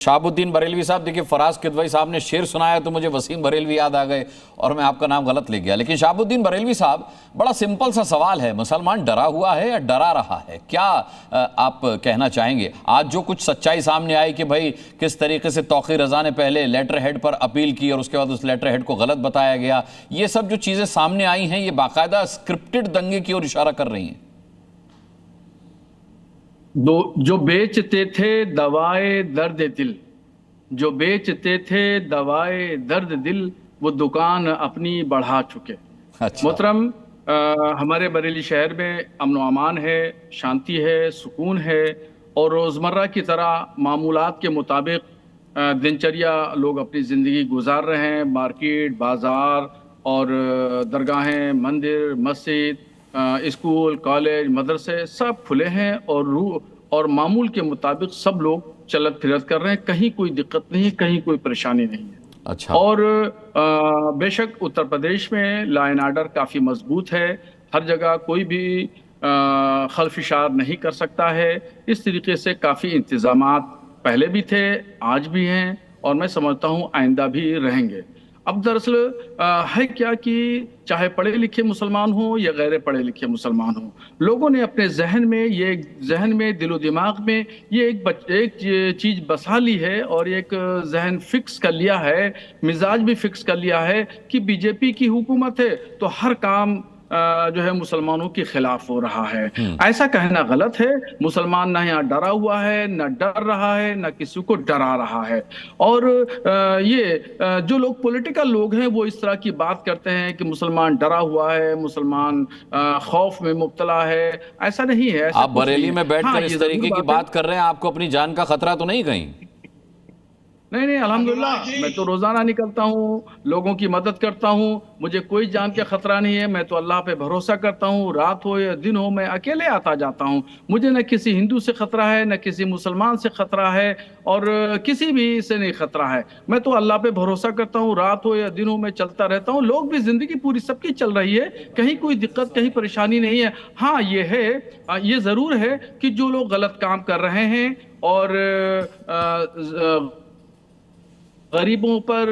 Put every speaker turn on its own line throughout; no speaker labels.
शहाबुद्दीन बरेलवी साहब, देखिए फराज किदवई साहब ने शेर सुनाया तो मुझे वसीम बरेलवी याद आ गए और मैं आपका नाम गलत ले गया। लेकिन शहाबुद्दीन बरेलवी साहब, बड़ा सिंपल सा सवाल है, मुसलमान डरा हुआ है या डरा रहा है? क्या आप कहना चाहेंगे? आज जो कुछ सच्चाई सामने आई कि भाई किस तरीके से तौक़ीर रज़ा ने पहले लेटर हेड पर अपील की और उसके बाद उस लेटर हेड को गलत बताया गया, ये सब जो चीज़ें सामने आई हैं ये बाकायदा स्क्रिप्टेड दंगे की ओर इशारा कर रही हैं।
जो बेचते थे दवाए दर्द दिल, जो बेचते थे दवाए दर्द दिल, वो दुकान अपनी बढ़ा चुके।
अच्छा।
मोहतरम, हमारे बरेली शहर में अमन व अमान है, शांति है, सुकून है और रोज़मर्रा की तरह मामूलात के मुताबिक दिनचर्या लोग अपनी ज़िंदगी गुजार रहे हैं। मार्केट, बाज़ार और दरगाहें, मंदिर, मस्जिद, स्कूल, कॉलेज, मदरसे सब खुले हैं और मामूल के मुताबिक सब लोग चलत फिरत कर रहे हैं। कहीं कोई दिक्कत नहीं है, कहीं कोई परेशानी नहीं है।
अच्छा।
और बेशक उत्तर प्रदेश में लॉ एंड ऑर्डर काफ़ी मजबूत है, हर जगह कोई भी खल्फिशार नहीं कर सकता है। इस तरीके से काफ़ी इंतज़ामात पहले भी थे, आज भी हैं और मैं समझता हूँ आइंदा भी रहेंगे। अब दरअसल है क्या कि चाहे पढ़े लिखे मुसलमान हों या गैर पढ़े लिखे मुसलमान हों, लोगों ने अपने जहन में दिलो दिमाग में ये एक चीज़ बसा ली है और एक जहन फिक्स कर लिया है, मिजाज भी फिक्स कर लिया है कि बीजेपी की हुकूमत है तो हर काम जो है मुसलमानों के खिलाफ हो रहा है। ऐसा कहना गलत है। मुसलमान ना यहाँ डरा हुआ है, ना डर रहा है, ना किसी को डरा रहा है। और ये जो लोग पॉलिटिकल लोग हैं वो इस तरह की बात करते हैं कि मुसलमान डरा हुआ है, मुसलमान खौफ में मुब्तला है। ऐसा नहीं है।
आप बरेली में बैठकर इस तरीके की बात कर रहे हैं, आपको अपनी जान का खतरा तो नहीं कहीं?
नहीं, अल्हम्दुलिल्लाह मैं तो रोजाना निकलता हूँ, लोगों की मदद करता हूँ, मुझे कोई जान का खतरा नहीं है। मैं तो अल्लाह पे भरोसा करता हूँ, रात हो या दिन हो मैं अकेले आता जाता हूँ। मुझे न किसी हिंदू से खतरा है, न किसी मुसलमान से खतरा है और किसी भी से नहीं खतरा है। मैं तो अल्लाह पे भरोसा करता हूँ, रात हो या दिन हो मैं चलता रहता हूँ। लोग भी जिंदगी पूरी सबकी चल रही है, कहीं कोई दिक्कत, कहीं परेशानी नहीं है। हाँ ये है, ये जरूर है कि जो लोग गलत काम कर रहे हैं और गरीबों पर,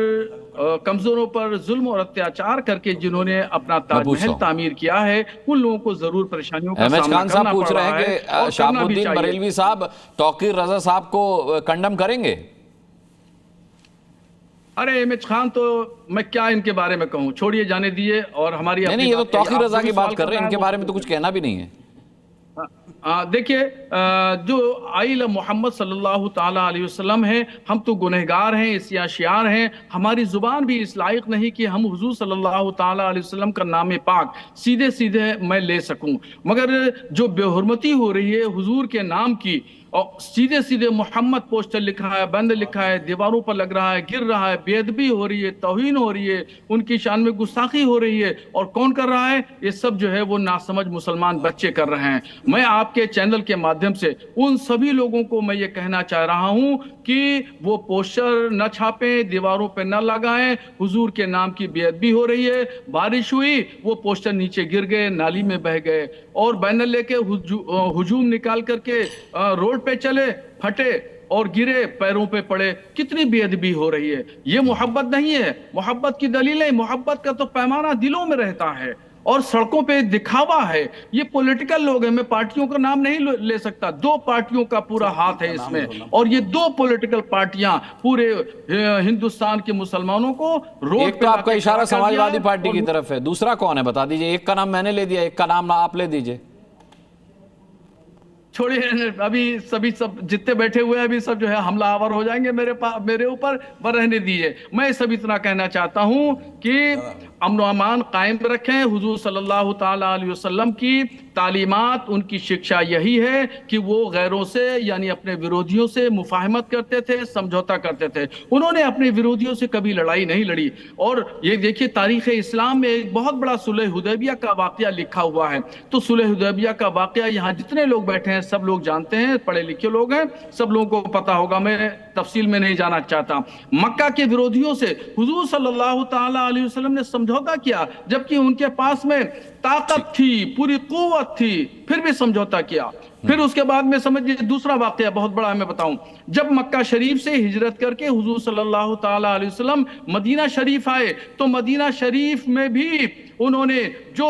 कमजोरों पर जुल्म और अत्याचार करके जिन्होंने अपना ताजमहल तामीर किया है, उन लोगों को जरूर परेशानियों का सामना करना
पूछ रहे हैं कि शहाबुद्दीन बरेलवी साहब तौक़ीर रज़ा साहब को कंडम करेंगे?
अरे एमएच खान, तो मैं क्या इनके बारे में कहूँ, छोड़िए, जाने दिए। और हमारी
नहीं, ये तो तौक़ीर रज़ा की बात कर रहे हैं, इनके बारे में तो कुछ कहना भी नहीं है।
देखिए, जो आइल मोहम्मद सल्लल्लाहु ताला अलैहि वसल्लम है, हम तो गुनहगार हैं, इस्याशियार हैं। हमारी जुबान भी इस लायक नहीं कि हम हुजूर सल्लल्लाहु ताला अलैहि वसल्लम का नाम पाक सीधे सीधे मैं ले सकूं। मगर जो बेहुरमती हो रही है हुजूर के नाम की, और सीधे सीधे मोहम्मद पोस्टर लिखा है, बंद लिखा है, दीवारों पर लग रहा है, गिर रहा है, बेअदबी हो रही है, तौहीन हो रही है, उनकी शान में गुस्ताखी हो रही है। और कौन कर रहा है? ये सब जो है वो नासमझ मुसलमान बच्चे कर रहे हैं। मैं आपके चैनल के माध्यम से उन सभी लोगों को मैं ये कहना चाह रहा हूं कि वो पोस्टर न छापें, दीवारों पर न लगाएं। हुजूर के नाम की बेअदबी हो रही है। बारिश हुई, वो पोस्टर नीचे गिर गए, नाली में बह गए, और बैनर लेके हुजूम निकाल करके रोड पे चले, फटे और गिरे, पैरों पे पड़े। कितनी बेअदबी हो रही है। ये मोहब्बत नहीं है। मोहब्बत की दलीलें, मोहब्बत का तो पैमाना दिलों में रहता है और सड़कों पे दिखावा है। ये पॉलिटिकल लोग हैं, मैं पार्टियों का नाम नहीं ले सकता, दो पार्टियों का पूरा हाथ है इसमें, और ये दो पॉलिटिकल पार्टियां पूरे हिंदुस्तान के मुसलमानों को रोड
पे। एक तो आपका इशारा समाजवादी पार्टी की तरफ है, दूसरा कौन है बता दीजिए? एक का नाम मैंने ले दिया, एक का नाम आप ले दीजिए।
छोड़िए, अभी सब जितने बैठे हुए हैं अभी सब जो है हमलावर हो जाएंगे मेरे ऊपर, पर रहने दीजिए। मैं सब इतना कहना चाहता हूं कि अमन अमान कायम रखें। हुजूर सल्लल्लाहु ताला अलैहि वसल्लम की तालीमात, उनकी शिक्षा यही है कि वो गैरों से यानी अपने विरोधियों से मुफाहमत करते थे, समझौता करते थे। उन्होंने अपने विरोधियों से कभी लड़ाई नहीं लड़ी। और ये देखिए, तारीख़ इस्लाम में एक बहुत बड़ा सुलह हुदैबिया का वाक़या लिखा हुआ है। तो सुलह हुदैबिया का वाक़या, यहाँ जितने लोग बैठे हैं सब लोग जानते हैं, पढ़े लिखे लोग हैं, सब लोगों को पता होगा, मैं तफसील में नहीं जाना चाहता। मक्का के विरोधियों से हुजूर सल्लल्लाहु ताला अलैहि वसल्लम ने समझौता किया, जबकि उनके पास में ताकत थी, पूरी कुव्वत थी, फिर भी समझौता किया। फिर उसके बाद में समझिए दूसरा वाकया बहुत बड़ा मैं बताऊं, जब मक्का शरीफ से हिजरत करके हुजूर सल्लल्लाहु ताला अलैहि वसल्लम मदीना शरीफ आए, तो मदीना शरीफ में भी उन्होंने जो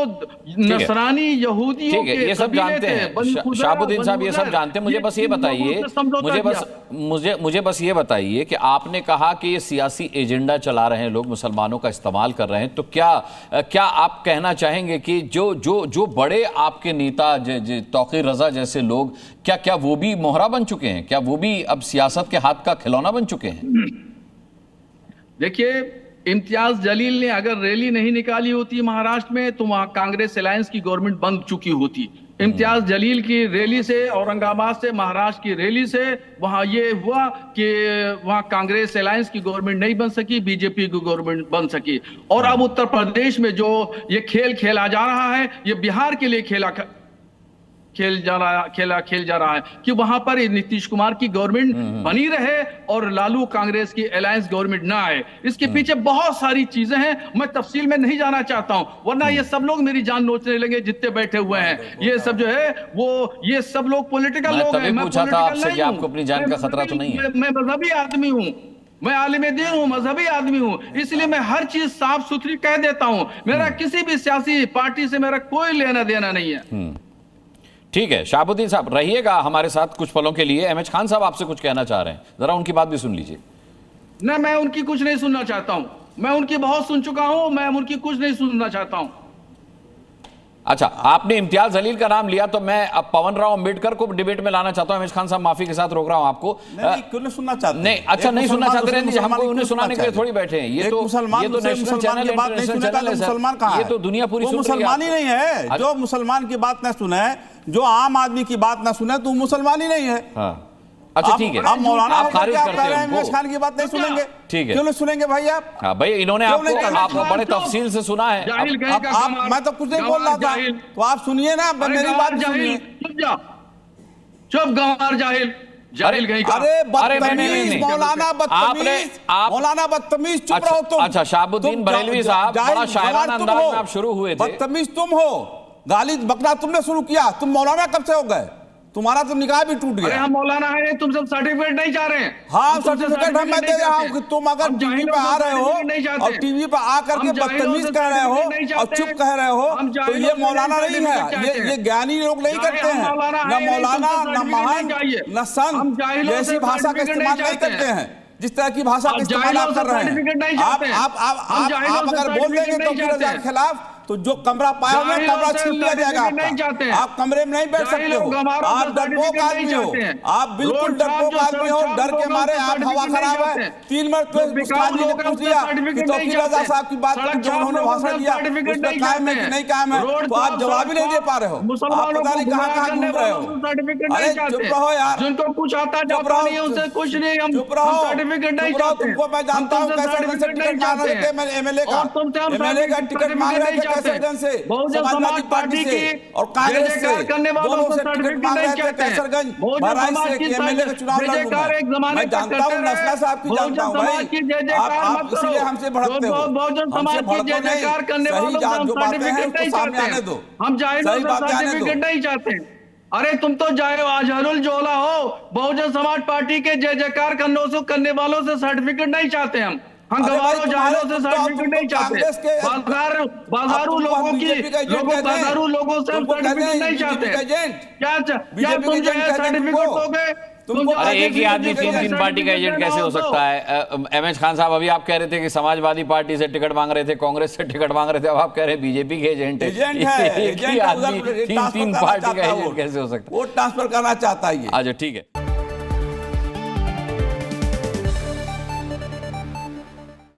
नसरानी यहूदियों के
ये सब जानते हैं शहाबुद्दीन साहब, ये सब जानते हैं। मुझे बस ये बताइए, मुझे बस ये बताइए कि आपने कहा कि ये सियासी एजेंडा चला रहे हैं लोग, मुसलमानों का इस्तेमाल कर रहे हैं, तो क्या आप कहना चाहेंगे कि जो बड़े आपके नेता तौकीर रजा जैसे लोग, क्या वो भी मोहरा बन चुके हैं? क्या वो भी अब सियासत के हाथ का खिलौना बन चुके हैं?
देखिए, इम्तियाज जलील ने अगर रैली नहीं निकाली होती महाराष्ट्र में, तो वहां कांग्रेस अलायंस की गवर्नमेंट बन चुकी होती। इम्तियाज जलील की रैली से, औरंगाबाद से, महाराष्ट्र की रैली से वहां ये हुआ कि वहां कांग्रेस अलायंस की गवर्नमेंट नहीं बन सकी, बीजेपी की गवर्नमेंट बन सकी। और अब उत्तर प्रदेश में जो ये खेल खेला जा रहा है, ये बिहार के लिए खेल जा रहा है कि वहां पर नीतीश कुमार की गवर्नमेंट बनी रहे और लालू कांग्रेस की अलायंस गवर्नमेंट ना आए। इसके पीछे बहुत सारी चीजें हैं, मैं तफसील में नहीं जाना चाहता हूं, वरना ये सब लोग मेरी जान नोचने लगे जितने बैठे हुए हैं। ये सब जो है वो ये सब लोग पॉलिटिकल लोग हैं। मैं
पूछा था आपसे कि आपको अपनी जान का खतरा तो नहीं है?
मैं मजहबी आदमी हूँ, मैं आलिम दीन हूँ, मजहबी आदमी हूँ, इसलिए मैं हर चीज साफ सुथरी कह देता हूँ। मेरा किसी भी सियासी पार्टी से मेरा कोई लेना देना नहीं है।
ठीक है शहाबुद्दीन साहब, रहिएगा हमारे साथ कुछ पलों के लिए। एमएच खान साहब आपसे कुछ कहना चाह रहे हैं, जरा उनकी बात भी सुन लीजिए।
नहीं, मैं उनकी कुछ नहीं सुनना चाहता हूं, मैं उनकी बहुत सुन चुका हूं, मैं उनकी कुछ नहीं सुनना चाहता हूं।
अच्छा, आपने इम्तियाज जलील का नाम लिया, तो मैं अब पवन राव अम्बेडकर को डिबेट में लाना चाहता हूं। एमएच खान साहब माफी के साथ रोक रहा हूं आपको।
क्यों नहीं सुनना चाहते?
नहीं, अच्छा नहीं सुनना चाहते हैं, हमको उन्हें सुनाने के लिए थोड़ी बैठे हैं। ये तो नेशनल चैनल है, ये तो दुनिया पूरी
मुसलमान ही नहीं है। जो मुसलमान की बात न सुने, जो आम आदमी की बात न सुने, तो मुसलमान ही नहीं है।
अच्छा ठीक है,
आप मौलाना
आप खारिज करते हैं
इमरान खान की बात नहीं सुनेंगे?
ठीक है,
क्यों नहीं सुनेंगे भाई आप?
हाँ भाई, इन्होंने आपको बड़े तफसील से सुना है।
मैं तो कुछ नहीं बोल रहा था, तो आप सुनिए ना, मेरी बात सुनिए।
चुप गंवार जाहिल, जाहिल कहीं का।
अरे बदतमीज मौलाना, बदतमीज मौलाना, बदतमीज, चुप रहो तुम।
अच्छा शहाबुद्दीन बरेलवी साहब, बड़ा शायराना अंदाज में आप शुरू हुए थे।
बदतमीज तुम हो, गाली बकना तुमने शुरू किया। तुम मौलाना कब से हो गए? तुम्हारा तो निकाह भी टूट गया।
हम मौलाना हैं, तुम सब सर्टिफिकेट नहीं चाह रहे हैं।
हाँ, सर्टिफिकेट हम मैं दे रहा हूँ कि तुम अगर टीवी पे आ रहे हो और टीवी पे आकर के बदतमीज कह रहे हो और चुप कह रहे हो, तो ये मौलाना नहीं है, ये ज्ञानी लोग नहीं करते हैं। न मौलाना, न महान, न संत जैसी भाषा का इस्तेमाल नहीं करते हैं, जिस तरह की भाषा का इस्तेमाल आप कर रहे हैं। आप अगर बोल देंगे तो के खिलाफ, तो जो कमरा पाया हुआ कमरा छीन लिया जाएगा आपका। आप कमरे में नहीं बैठ सकते हो, आप डरपोक आदमी हो, आप बिल्कुल डरपोक आदमी हो। डर के मारे आप, हवा खराब है। 3 मिनट तो मुस्कान जी ने पूछ लिया कि तौकीर रजा साहब की बात जो उन्होंने भाषण दिया उसका कायम है कि नहीं कायम है, तो आप जवाब ही नहीं दे पा रहे हो। आप पता नहीं कहाँ कहाँ घूम रहे हो। अरे चुप रहो यार,
जिनको कुछ आता जाता नहीं उनसे कुछ नहीं, हम
चुप रहो,
सर्टिफिकेट नहीं चाहते।
तुमको मैं जानता हूँ कैसे टिकट मांग रहे थे, मैं एमएलए का टिकट मांग रहे थे से, समाजवादी पार्टी से और कांग्रेस से, दोनों से टिकट मांग रहे थे कैसरगंज बहराइच से एमएलए का चुनाव लड़ूंगा। मैं जानता हूं, नस्ला साहब की जानता हूं भाई। आप इसलिए हमसे भड़कते हो, हमसे भड़को नहीं। सही जो बातें हैं उसको सामने आने दो, सही बातें आने दो।
नहीं चाहते। अरे तुम तो अजहरुल जोला हो, बहुजन समाज पार्टी के जय जयकार करने वालों से सर्टिफिकेट नहीं चाहते हम गवारों जाहिलों से सर्टिफिकेट नहीं चाहते। बाजारू लोगों से हम सर्टिफिकेट नहीं चाहते। क्या तुम जो है सर्टिफिकेट हो गए?
अरे एक ही आदमी 3 पार्टी का एजेंट कैसे हो सकता है? एमएच खान साहब, अभी आप कह रहे थे कि समाजवादी पार्टी से टिकट मांग रहे थे, कांग्रेस से टिकट मांग रहे थे, अब आप कह रहे हैं बीजेपी के एजेंट है। एक ही आदमी 3 पार्टी का एजेंट कैसे हो सकता है?
वोट ट्रांसफर करना चाहता है।
अच्छा ठीक है।